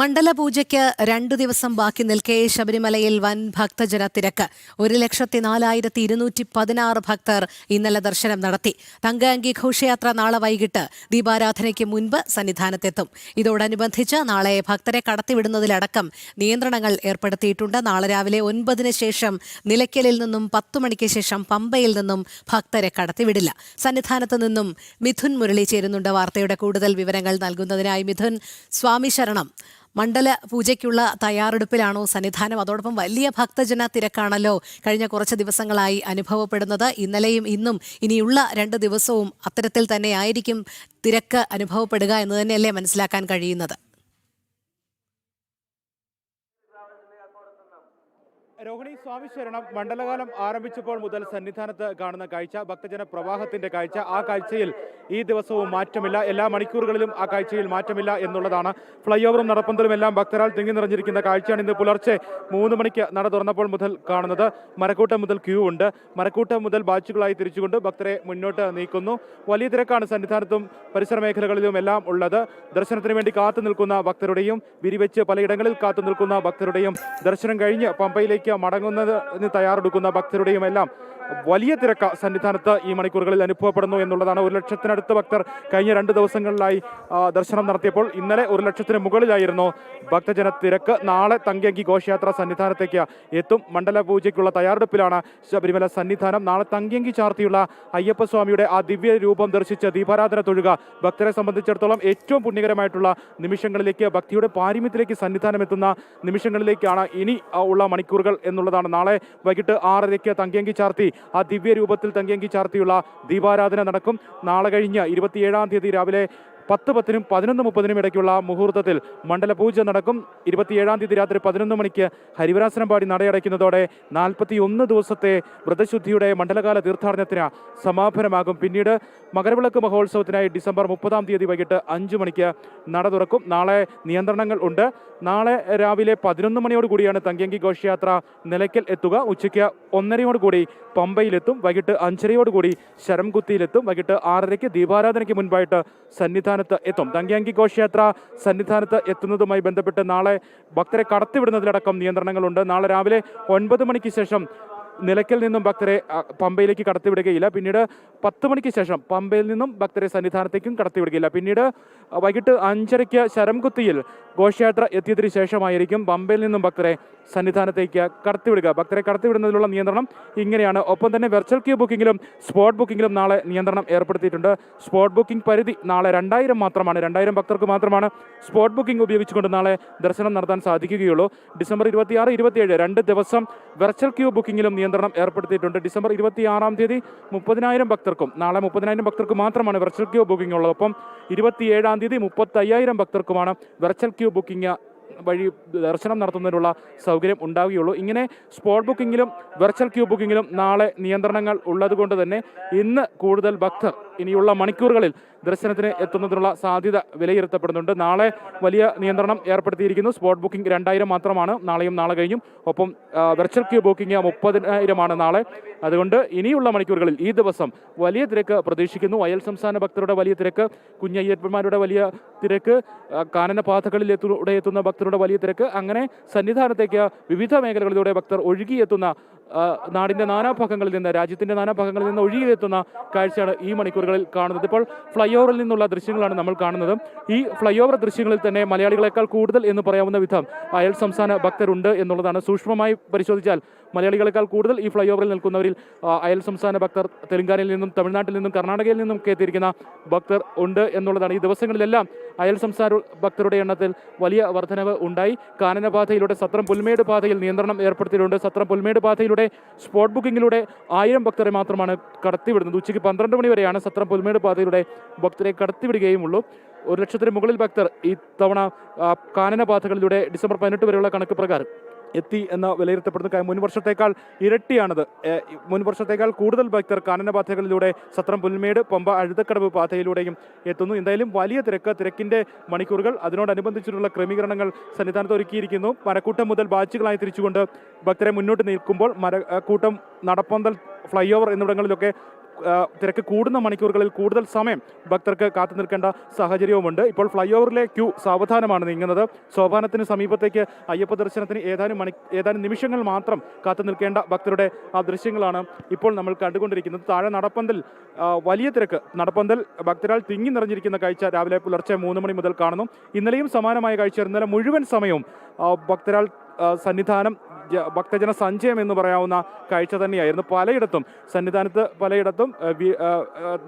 മണ്ഡലപൂജയ്ക്ക് 2 ദിവസം ബാക്കി നിൽക്കെ ശബരിമലയിൽ വൻ ഭക്തജന തിരക്ക്. 1,04,216 ഭക്തർ ഇന്നലെ ദർശനം നടത്തി. തങ്കഅങ്കി ഘോഷയാത്ര നാളെ വൈകിട്ട് ദീപാരാധനയ്ക്ക് മുൻപ് സന്നിധാനത്തെത്തും. ഇതോടനുബന്ധിച്ച് നാളെ ഭക്തരെ കടത്തിവിടുന്നതിലടക്കം നിയന്ത്രണങ്ങൾ ഏർപ്പെടുത്തിയിട്ടുണ്ട്. നാളെ രാവിലെ 9-ന് ശേഷം നിലയ്ക്കലിൽ നിന്നും 10 മണിക്ക് ശേഷം പമ്പയിൽ നിന്നും ഭക്തരെ കടത്തിവിടില്ല. സന്നിധാനത്ത് നിന്നും മിഥുൻ മുരളി ചേരുന്നുണ്ട് വാർത്തയുടെ കൂടുതൽ വിവരങ്ങൾ നൽകുന്നതിനായി. മിഥുൻ, സ്വാമി ശരണം. മണ്ഡല പൂജയ്ക്കുള്ള തയ്യാറെടുപ്പിലാണോ സന്നിധാനം? അതോടൊപ്പം വലിയ ഭക്തജന തിരക്കാണല്ലോ കഴിഞ്ഞ കുറച്ച് ദിവസങ്ങളായി അനുഭവപ്പെടുന്നത്. ഇന്നലെയും ഇന്നും ഇനിയുള്ള 2 ദിവസവും അത്തരത്തിൽ തന്നെ ആയിരിക്കും തിരക്ക് അനുഭവപ്പെടുക എന്ന് തന്നെയല്ലേ മനസ്സിലാക്കാൻ കഴിയുന്നത്? രോഹിണി, സ്വാമി ശരണം. മണ്ഡലകാലം ആരംഭിച്ചപ്പോൾ മുതൽ സന്നിധാനത്ത് കാണുന്ന കാഴ്ച, ഭക്തജന പ്രവാഹത്തിന്റെ കാഴ്ച, ആ കാഴ്ചയിൽ ഈ ദിവസവും മാറ്റമില്ല. എല്ലാ മണിക്കൂറുകളിലും ആ കാഴ്ചയിൽ മാറ്റമില്ല എന്നുള്ളതാണ്. ഫ്ലൈ ഓവറും നടപ്പന്തലും എല്ലാം ഭക്തരാൽ തിങ്ങി നിറഞ്ഞിരിക്കുന്ന കാഴ്ചയാണ് ഇന്ന് പുലർച്ചെ 3 മണിക്ക് നട തുറന്നപ്പോൾ മുതൽ കാണുന്നത്. മരക്കൂട്ടം മുതൽ ക്യൂ ഉണ്ട്. മരക്കൂട്ടം മുതൽ ബാച്ചുകളായി തിരിച്ചുകൊണ്ട് ഭക്തരെ മുന്നോട്ട് നീക്കുന്നു. വലിയ തിരക്കാണ് സന്നിധാനത്തും പരിസര മേഖലകളിലും എല്ലാം ഉള്ളത്. ദർശനത്തിന് വേണ്ടി കാത്തു നിൽക്കുന്ന ഭക്തരുടെയും വിരിവെച്ച് പലയിടങ്ങളിൽ കാത്തു നിൽക്കുന്ന ഭക്തരുടെയും ദർശനം കഴിഞ്ഞ് പമ്പയിലേക്ക് മടങ്ങുന്നതിന് തയ്യാറെടുക്കുന്ന ഭക്തരുടെയും എല്ലാം വലിയ തിരക്ക് സന്നിധാനത്ത് ഈ മണിക്കൂറുകളിൽ അനുഭവപ്പെടുന്നു എന്നുള്ളതാണ്. 1 ലക്ഷത്തിനടുത്ത് ഭക്തർ കഴിഞ്ഞ 2 ദിവസങ്ങളിലായി ദർശനം നടത്തിയപ്പോൾ ഇന്നലെ 1 ലക്ഷത്തിന് മുകളിലായിരുന്നു ഭക്തജന തിരക്ക്. നാളെ തങ്കഅങ്കി ഘോഷയാത്ര സന്നിധാനത്തേക്ക് എത്തും. മണ്ഡല പൂജയ്ക്കുള്ള തയ്യാറെടുപ്പിലാണ് ശബരിമല സന്നിധാനം. നാളെ തങ്കഅങ്കി ചാർത്തിയുള്ള അയ്യപ്പസ്വാമിയുടെ ആ ദിവ്യ രൂപം ദർശിച്ച് ദീപാരാധന തൊഴുക ഭക്തരെ സംബന്ധിച്ചിടത്തോളം ഏറ്റവും പുണ്യകരമായിട്ടുള്ള നിമിഷങ്ങളിലേക്ക്, ഭക്തിയുടെ പാരമ്യത്തിലേക്ക് സന്നിധാനം എത്തുന്ന നിമിഷങ്ങളിലേക്കാണ് ഇനി ഉള്ള മണിക്കൂറുകൾ എന്നുള്ളതാണ്. നാളെ വൈകിട്ട് 6:30 തങ്കഅങ്കി ചാർത്തി ആ ദിവ്യ രൂപത്തിൽ തങ്കഅങ്കി ചാർത്തിയുള്ള ദീപാരാധന നടക്കും. നാളെ കഴിഞ്ഞ് 27-ാം തീയതി രാവിലെ 10:10-നും 11:30-നും ഇടയ്ക്കുള്ള മുഹൂർത്തത്തിൽ മണ്ഡലപൂജ നടക്കും. 27-ാം തീയതി രാത്രി 11 മണിക്ക് ഹരിവരാസനം പാടി നടയടയ്ക്കുന്നതോടെ 41 ദിവസത്തെ വ്രതശുദ്ധിയുടെ മണ്ഡലകാല തീർത്ഥാടനത്തിന് സമാപനമാകും. പിന്നീട് മകരവിളക്ക് മഹോത്സവത്തിനായി ഡിസംബർ 30-ാം തീയതി വൈകിട്ട് 5 മണിക്ക് നട തുറക്കും. നാളെ നിയന്ത്രണങ്ങൾ ഉണ്ട്. നാളെ രാവിലെ 11 മണിയോടുകൂടിയാണ് തങ്കഅങ്കി ഘോഷയാത്ര നിലയ്ക്കൽ എത്തുക. ഉച്ചയ്ക്ക് 1:30 പമ്പയിലെത്തും. വൈകിട്ട് 5:30 ശരംകുത്തിയിലെത്തും. വൈകിട്ട് 6:30 ദീപാരാധനയ്ക്ക് മുൻപായിട്ട് സന്നിധാനത്ത് എത്തും. തങ്കഅങ്കി ഘോഷയാത്ര സന്നിധാനത്ത് എത്തുന്നതുമായി ബന്ധപ്പെട്ട് നാളെ ഭക്തരെ കടത്തിവിടുന്നതിലടക്കം നിയന്ത്രണങ്ങളുണ്ട്. നാളെ രാവിലെ 9 മണിക്ക് ശേഷം നിലയ്ക്കൽ നിന്നും ഭക്തരെ പമ്പയിലേക്ക് കടത്തിവിടുകയില്ല. പിന്നീട് 10 മണിക്ക് ശേഷം പമ്പയിൽ നിന്നും ഭക്തരെ സന്നിധാനത്തേക്കും കടത്തിവിടുകയില്ല. പിന്നീട് വൈകിട്ട് 5:30 ശരംകുത്തിയിൽ ഘോഷയാത്ര എത്തിയതിനു ശേഷമായിരിക്കും പമ്പയിൽ നിന്നും ഭക്തരെ സന്നിധാനത്തേക്ക് കടത്തിവിടുക. ഭക്തരെ കടത്തിവിടുന്നതിനുള്ള നിയന്ത്രണം ഇങ്ങനെയാണ്. ഒപ്പം തന്നെ വെർച്വൽ ക്യൂ ബുക്കിങ്ങിലും സ്പോട്ട് ബുക്കിങ്ങിലും നാളെ നിയന്ത്രണം ഏർപ്പെടുത്തിയിട്ടുണ്ട്. സ്പോട്ട് ബുക്കിംഗ് പരിധി നാളെ 2000 മാത്രമാണ്. 2000 ഭക്തർക്ക് മാത്രമാണ് സ്പോട്ട് ബുക്കിംഗ് ഉപയോഗിച്ചുകൊണ്ട് നാളെ ദർശനം നടത്താൻ സാധിക്കുകയുള്ളൂ. ഡിസംബർ 26, 27 2 ദിവസം വെർച്വൽ ക്യൂ ബുക്കിങ്ങിലും നിയന്ത്രണം ഏർപ്പെടുത്തിയിട്ടുണ്ട്. ഡിസംബർ 26-ാം തീയതി 30,000 ഭക്തർക്കും, നാളെ 30,000 ഭക്തർക്ക് മാത്രമാണ് വെർച്വൽ ക്യൂ ബുക്കിംഗ് ഉള്ളത്. ഒപ്പം 27-ാം തീയതി 35,000 ഭക്തർക്കുമാണ് വെർച്വൽ ക്യൂ ബുക്കിംഗ് വഴി ദർശനം നടത്തുന്നതിനുള്ള സൗകര്യം ഉണ്ടാവുകയുള്ളൂ. ഇങ്ങനെ സ്പോട്ട് ബുക്കിങ്ങിലും വെർച്വൽ ക്യൂ ബുക്കിങ്ങിലും നാളെ നിയന്ത്രണങ്ങൾ ഉള്ളതുകൊണ്ട് തന്നെ ഇന്ന് കൂടുതൽ ഭക്തർ ഇനിയുള്ള മണിക്കൂറുകളിൽ ദർശനത്തിന് എത്തുന്നതിനുള്ള സാധ്യത വിലയിരുത്തപ്പെടുന്നുണ്ട്. നാളെ വലിയ നിയന്ത്രണം ഏർപ്പെടുത്തിയിരിക്കുന്നു. സ്പോട്ട് ബുക്കിംഗ് 2000 മാത്രമാണ് നാളെയും നാളെ കഴിഞ്ഞും. ഒപ്പം വെർച്വൽ ക്യൂ ബുക്കിംഗ് 30,000 നാളെ. അതുകൊണ്ട് ഇനിയുള്ള മണിക്കൂറുകളിൽ ഈ ദിവസം വലിയ തിരക്ക് പ്രതീക്ഷിക്കുന്നു. അയൽ സംസ്ഥാന ഭക്തരുടെ വലിയ തിരക്ക്, കുഞ്ഞയ്യപ്പന്മാരുടെ വലിയ തിരക്ക്, കാനനപാതകളിലൂടെ എത്തുന്ന ഭക്തരുടെ വലിയ തിരക്ക്, അങ്ങനെ സന്നിധാനത്തേക്ക് വിവിധ മേഖലകളിലൂടെ ഭക്തർ ഒഴുകിയെത്തുന്ന, നാടിൻ്റെ നാനാഭാഗങ്ങളിൽ നിന്ന്, രാജ്യത്തിൻ്റെ നാനാഭാഗങ്ങളിൽ നിന്ന് ഒഴുകിയെത്തുന്ന കാഴ്ചയാണ് ഈ മണിക്കൂറുകളിൽ കാണുന്നത്. ഇപ്പോൾ ഫ്ലൈ ഓവറിൽ നിന്നുള്ള ദൃശ്യങ്ങളാണ് നമ്മൾ കാണുന്നത്. ഈ ഫ്ലൈ ഓവർ ദൃശ്യങ്ങളിൽ തന്നെ മലയാളികളെക്കാൾ കൂടുതൽ എന്ന് പറയാവുന്ന വിധം അയൽ സംസ്ഥാന ഭക്തരുണ്ട് എന്നുള്ളതാണ്. സൂക്ഷ്മമായി പരിശോധിച്ചാൽ മലയാളികളെക്കാൾ കൂടുതൽ ഈ ഫ്ലൈ ഓവറിൽ നിൽക്കുന്നവരിൽ അയൽ സംസ്ഥാന ഭക്തർ, തെലങ്കാനയിൽ നിന്നും തമിഴ്നാട്ടിൽ നിന്നും കർണാടകയിൽ നിന്നും ഒക്കെ എത്തിയിരിക്കുന്ന ഭക്തർ ഉണ്ട് എന്നുള്ളതാണ്. ഈ ദിവസങ്ങളിലെല്ലാം അയൽ സംസ്ഥാന ഭക്തരുടെ എണ്ണത്തിൽ വലിയ വർധനവ് ഉണ്ടായി. കാനനപാതയിലൂടെ സത്രം പുൽമേട് പാതയിൽ നിയന്ത്രണം ഏർപ്പെടുത്തിയിട്ടുണ്ട്. സത്രം പുൽമേട് പാതയിലൂടെ സ്പോട്ട് ബുക്കിങ്ങിലൂടെ 1000 ഭക്തരെ മാത്രമാണ് കടത്തിവിടുന്നത്. ഉച്ചയ്ക്ക് 12 മണി വരെയാണ് സത്രം പുൽമേട് പാതയിലൂടെ ഭക്തരെ കടത്തിവിടുകയുമുള്ളൂ. 1 ലക്ഷത്തിന് മുകളിൽ ഭക്തർ ഈ തവണ കാനനപാതകളിലൂടെ ഡിസംബർ 18 വരെയുള്ള കണക്ക് പ്രകാരം എത്തി എന്ന് വിലയിരുത്തപ്പെടുന്നു. മുൻ വർഷത്തേക്കാൾ ഇരട്ടിയാണത്. മുൻ വർഷത്തേക്കാൾ കൂടുതൽ ഭക്തർ കാനനപാതകളിലൂടെ സത്രം പുൽമേട്, പമ്പ, അഴുതക്കടവ് പാതയിലൂടെയും എത്തുന്നു. എന്തായാലും വലിയ തിരക്കിൻ്റെ മണിക്കൂറുകൾ, അതിനോടനുബന്ധിച്ചിട്ടുള്ള ക്രമീകരണങ്ങൾ സന്നിധാനത്ത് ഒരുക്കിയിരിക്കുന്നു. മരക്കൂട്ടം മുതൽ ബാച്ചുകളായി തിരിച്ചുകൊണ്ട് ഭക്തരെ മുന്നോട്ട് നിൽക്കുമ്പോൾ മരക്കൂട്ടം, നടപ്പന്തൽ, ഫ്ലൈ ഓവർ എന്നിവിടങ്ങളിലൊക്കെ തിരക്ക് കൂടുന്ന മണിക്കൂറുകളിൽ കൂടുതൽ സമയം ഭക്തർക്ക് കാത്തു നിൽക്കേണ്ട സാഹചര്യവുമുണ്ട്. ഇപ്പോൾ ഫ്ലൈ ഓവറിലെ ക്യൂ സാവധാനമാണ് നീങ്ങുന്നത്. സോപാനത്തിന് സമീപത്തേക്ക് അയ്യപ്പ ദർശനത്തിന് ഏതാനും നിമിഷങ്ങൾ മാത്രം കാത്തു നിൽക്കേണ്ട ഭക്തരുടെ ആ ദൃശ്യങ്ങളാണ് ഇപ്പോൾ നമ്മൾ കണ്ടുകൊണ്ടിരിക്കുന്നത്. താഴെ നടപ്പന്തൽ വലിയ തിരക്ക്, നടപ്പന്തൽ ഭക്തരാൽ തിങ്ങി നിറഞ്ഞിരിക്കുന്ന കാഴ്ച രാവിലെ പുലർച്ചെ 3 മണി മുതൽ കാണുന്നു. ഇന്നലെയും സമാനമായ കാഴ്ച. ഇന്നലെ മുഴുവൻ സമയവും ഭക്തരാൽ സന്നിധാനം ഭക്തജന സഞ്ചയം എന്ന് പറയാവുന്ന കാഴ്ച തന്നെയായിരുന്നു. സന്നിധാനത്ത് പലയിടത്തും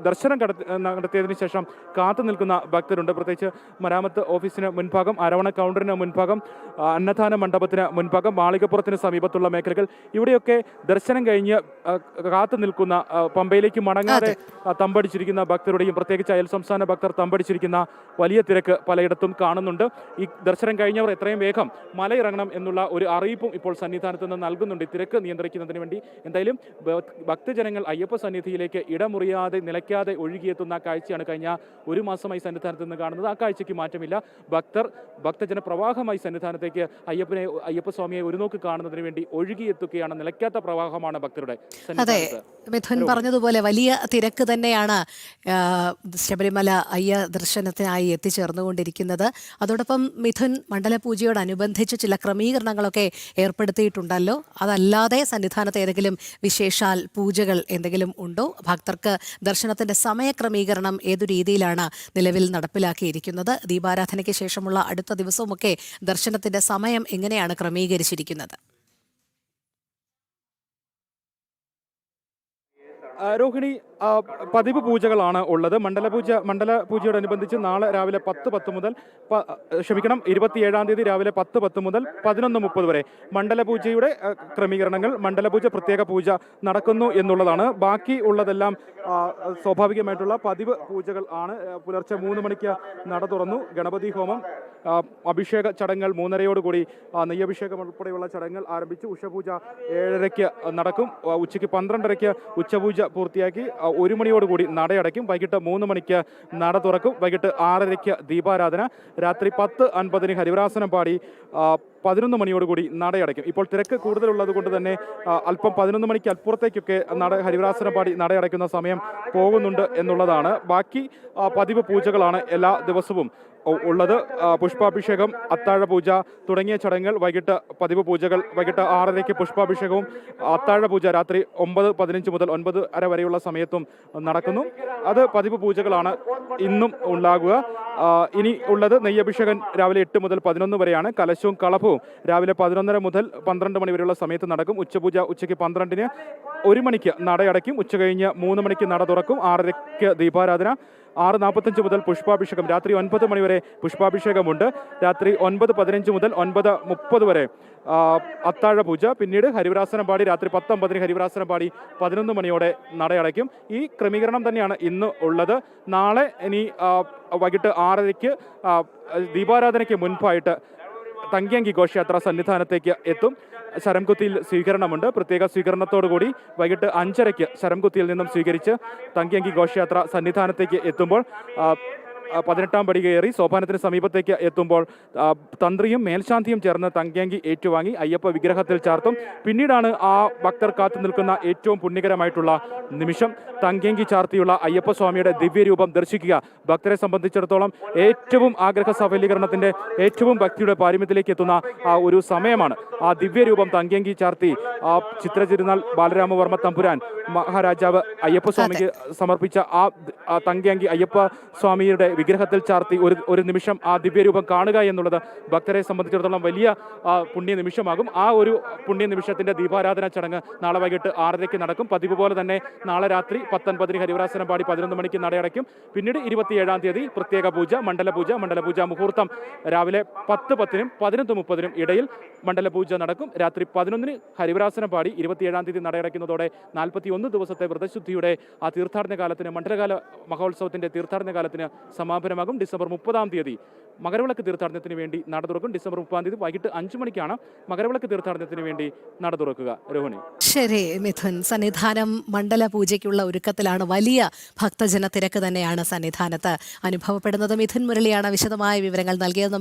ദർശനം നടത്തിയതിനു ശേഷം കാത്തു നിൽക്കുന്ന ഭക്തരുണ്ട്. പ്രത്യേകിച്ച് മരാമത്ത് ഓഫീസിന് മുൻഭാഗം, അരവണ കൗണ്ടറിന് മുൻഭാഗം, അന്നദാന മണ്ഡപത്തിന് മുൻഭാഗം, മാളികപ്പുറത്തിന് സമീപത്തുള്ള മേഖലകൾ, ഇവിടെയൊക്കെ ദർശനം കഴിഞ്ഞ് കാത്തു നിൽക്കുന്ന, പമ്പയിലേക്ക് മടങ്ങാതെ തമ്പടിച്ചിരിക്കുന്ന ഭക്തരുടെയും പ്രത്യേകിച്ച് അയൽ സംസ്ഥാന ഭക്തർ തമ്പടിച്ചിരിക്കുന്ന വലിയ തിരക്ക് പലയിടത്തും കാണുന്നുണ്ട്. ഈ ദർശനം കഴിഞ്ഞവർ എത്രയും വേഗം മലയിറങ്ങണം എന്നുള്ള ഒരു അറിയിപ്പും ഇപ്പോൾ സന്നിധാനത്ത് നിന്ന് നൽകുന്നുണ്ട്, തിരക്ക് നിയന്ത്രിക്കുന്നതിന് വേണ്ടി. എന്തായാലും ഭക്തജനങ്ങൾ അയ്യപ്പ സന്നിധിയിലേക്ക് ഇടമുറിയാതെ നിലയ്ക്കാതെ ഒഴുകിയെത്തുന്ന കാഴ്ചയാണ് കഴിഞ്ഞ ഒരു മാസമായി സന്നിധാനത്ത് നിന്ന് കാണുന്നത്. ആ കാഴ്ചയ്ക്ക് മാറ്റമില്ല. ഭക്തജന പ്രവാഹമായി സന്നിധാനത്തേക്ക് അയ്യപ്പസ്വാമിയെ ഒരു നോക്ക് കാണുന്നതിന് വേണ്ടി ഒഴുകിയെത്തുകയാണ്. നിലയ്ക്കാത്ത പ്രവാഹമാണ് ഭക്തരുടെ. അതെ, മിഥുൻ പറഞ്ഞതുപോലെ വലിയ തിരക്ക് തന്നെയാണ് ശബരിമല അയ്യ ദർശനത്തിനായി എത്തിച്ചേർന്നുകൊണ്ടിരിക്കുന്നത്. അതോടൊപ്പം മിഥുൻ, മണ്ഡലപൂജയോടനുബന്ധിച്ച് ചില ക്രമീകരണങ്ങളൊക്കെ ഏർപ്പെടുത്തിയിട്ടുണ്ടല്ലോ. അതല്ലാതെ സന്നിധാനത്ത് ഏതെങ്കിലും വിശേഷാൽ പൂജകൾ എന്തെങ്കിലും ഉണ്ടോ? ഭക്തർക്ക് ദർശനത്തിന്റെ സമയക്രമീകരണം ഏതു രീതിയിലാണ് നിലവിൽ നടപ്പിലാക്കിയിരിക്കുന്നത്? ദീപാരാധനയ്ക്ക് ശേഷമുള്ള അടുത്ത ദിവസവുമൊക്കെ ദർശനത്തിന്റെ സമയം എങ്ങനെയാണ് ക്രമീകരിച്ചിരിക്കുന്നത്? രോഹിണി, പതിവ് പൂജകളാണ് ഉള്ളത്. മണ്ഡലപൂജയോടനുബന്ധിച്ച് നാളെ രാവിലെ 10:10 മുതൽ 27-ാം തീയതി രാവിലെ 10:10 മുതൽ 11:30 വരെ മണ്ഡലപൂജയുടെ ക്രമീകരണങ്ങൾ, മണ്ഡലപൂജ പ്രത്യേക പൂജ നടക്കുന്നു എന്നുള്ളതാണ്. ബാക്കി ഉള്ളതെല്ലാം സ്വാഭാവികമായിട്ടുള്ള പതിവ് പൂജകൾ ആണ്. പുലർച്ചെ 3 മണിക്ക് നട തുറന്നു. ഗണപതി ഹോമം, അഭിഷേക ചടങ്ങുകൾ 3:30 നെയ്യഭിഷേകം ഉൾപ്പെടെയുള്ള ചടങ്ങുകൾ ആരംഭിച്ചു. ഉഷപൂജ 7:30 നടക്കും. ഉച്ചയ്ക്ക് 12:30 ഉച്ചപൂജ പൂർത്തിയാക്കി 1 മണിയോടുകൂടി നടയടയ്ക്കും. വൈകിട്ട് 3 മണിക്ക് നട തുറക്കും. വൈകിട്ട് 6:30 ദീപാരാധന. രാത്രി 10:50 ഹരിവരാസനം പാടി 11 മണിയോടുകൂടി നടയടയ്ക്കും. ഇപ്പോൾ തിരക്ക് കൂടുതലുള്ളത് കൊണ്ട് തന്നെ അല്പം 11 മണിക്ക് അപ്പുറത്തേക്കൊക്കെ ഹരിവരാസനം പാടി നടയടയ്ക്കുന്ന സമയം പോകുന്നുണ്ട് എന്നുള്ളതാണ്. ബാക്കി പതിവ് പൂജകളാണ് എല്ലാ ദിവസവും ഉള്ളത്. പുഷ്പാഭിഷേകം, അത്താഴ പൂജ തുടങ്ങിയ ചടങ്ങുകൾ വൈകിട്ട് പതിവ് പൂജകൾ. വൈകിട്ട് 6:30 പുഷ്പാഭിഷേകവും അത്താഴ പൂജ രാത്രി 9:15 മുതൽ 9:30 വരെയുള്ള സമയത്തും നടക്കുന്നു. അത് പതിവ് പൂജകളാണ് ഇന്നും ഉണ്ടാകുക. ഇനി ഉള്ളത് നെയ്യഭിഷേകം രാവിലെ 8 മുതൽ 11 വരെയാണ്. കലശവും കളഭവും രാവിലെ 11:30 മുതൽ 12 മണി വരെയുള്ള സമയത്ത് നടക്കും. ഉച്ചപൂജ ഉച്ചയ്ക്ക് 12-ന് 1 മണിക്ക് നടയടയ്ക്കും. ഉച്ച കഴിഞ്ഞ് 3 മണിക്ക് നട തുറക്കും. 6:30 ദീപാരാധന. 6:45 മുതൽ പുഷ്പാഭിഷേകം. രാത്രി 9 മണി വരെ പുഷ്പാഭിഷേകമുണ്ട്. രാത്രി 9:15 മുതൽ 9:30 വരെ അത്താഴ പൂജ. പിന്നീട് ഹരിവരാസനം പാടി രാത്രി 10:50 ഹരിവരാസനം പാടി 11 മണിയോടെ നടയടയ്ക്കും. ഈ ക്രമീകരണം തന്നെയാണ് ഇന്ന് ഉള്ളത്. നാളെ ഇനി വൈകിട്ട് 6:30 ദീപാരാധനയ്ക്ക് മുൻപായിട്ട് തങ്കയങ്കി ഘോഷയാത്ര സന്നിധാനത്തേക്ക് എത്തും. ശരംകുത്തിയിൽ സ്വീകരണമുണ്ട്. പ്രത്യേക സ്വീകരണത്തോടുകൂടി വൈകിട്ട് 5:30 ശരംകുത്തിയിൽ നിന്നും സ്വീകരിച്ച് തങ്കയങ്കി ഘോഷയാത്ര സന്നിധാനത്തേക്ക് എത്തുമ്പോൾ 18-ാം പടി കയറി സോപാനത്തിന് സമീപത്തേക്ക് എത്തുമ്പോൾ തന്ത്രിയും മേൽശാന്തിയും ചേർന്ന് തങ്കയങ്കി ഏറ്റുവാങ്ങി അയ്യപ്പ വിഗ്രഹത്തിൽ ചാർത്തും. പിന്നീടാണ് ആ ഭക്തർ കാത്തു നിൽക്കുന്ന ഏറ്റവും പുണ്യകരമായിട്ടുള്ള നിമിഷം. തങ്കയങ്കി ചാർത്തിയുള്ള അയ്യപ്പസ്വാമിയുടെ ദിവ്യരൂപം ദർശിക്കുക ഭക്തരെ സംബന്ധിച്ചിടത്തോളം ഏറ്റവും ആഗ്രഹ സഫലീകരണത്തിന്റെ, ഏറ്റവും ഭക്തിയുടെ പാരമ്യത്തിലേക്ക് എത്തുന്ന ആ ഒരു സമയമാണ്. ആ ദിവ്യരൂപം തങ്കയങ്കി ചാർത്തി ആ ചിത്രതിരുനാൾ ബാലരാമവർമ്മ തമ്പുരാൻ മഹാരാജാവ് അയ്യപ്പസ്വാമിക്ക് സമർപ്പിച്ച ആ തങ്കയങ്കി അയ്യപ്പ സ്വാമിയുടെ വിഗ്രഹത്തിൽ ചാർത്തി ഒരു നിമിഷം ആ ദിവ്യരൂപം കാണുക എന്നുള്ളത് ഭക്തരെ സംബന്ധിച്ചിടത്തോളം വലിയ പുണ്യ നിമിഷമാകും. ആ ഒരു പുണ്യ നിമിഷത്തിന്റെ ദീപാരാധന ചടങ്ങ് നാളെ വൈകിട്ട് 6:30 നടക്കും. പതിവ് പോലെ തന്നെ നാളെ രാത്രി 10:50 ഹരിവരാസനം പാടി 11 മണിക്ക് നടയടയ്ക്കും. പിന്നീട് 27-ാം തീയതി പ്രത്യേക പൂജ, മണ്ഡലപൂജ മുഹൂർത്തം രാവിലെ 10:10-നും 11:30-നും ഇടയിൽ മണ്ഡലപൂജ നടക്കും. രാത്രി 11-ന് ഹരിവരാസനം പാടി 27-ാം തീയതി നടയടയ്ക്കുന്നതോടെ 41 ദിവസത്തെ വ്രതശുദ്ധിയുടെ ആ തീർത്ഥാടന കാലത്തിന്, മണ്ഡലകാല മഹോത്സവത്തിന്റെ തീർത്ഥാടന കാലത്തിന് സമാപനമാകും. ഡിസംബർ 30-ാം തീയതി മകരവിളക്ക് തീർത്ഥാടനത്തിന് വേണ്ടി നട തുറക്കും. ഡിസംബർ 30-ാം തീയതി വൈകിട്ട് 5 മണിക്കാണ് മകരവിളക്ക് തീർത്ഥാടനത്തിന് വേണ്ടി നട തുറക്കുക. രോഹിണി. ശരി മിഥുൻ, സന്നിധാനം മണ്ഡല പൂജയ്ക്കുള്ള ഒരുക്കത്തിലാണ്. വലിയ ഭക്തജന തിരക്ക് തന്നെയാണ് സന്നിധാനത്ത് അനുഭവപ്പെടുന്നത്. മിഥുൻ മുരളിയാണ് വിശദമായ വിവരങ്ങൾ നൽകിയത്.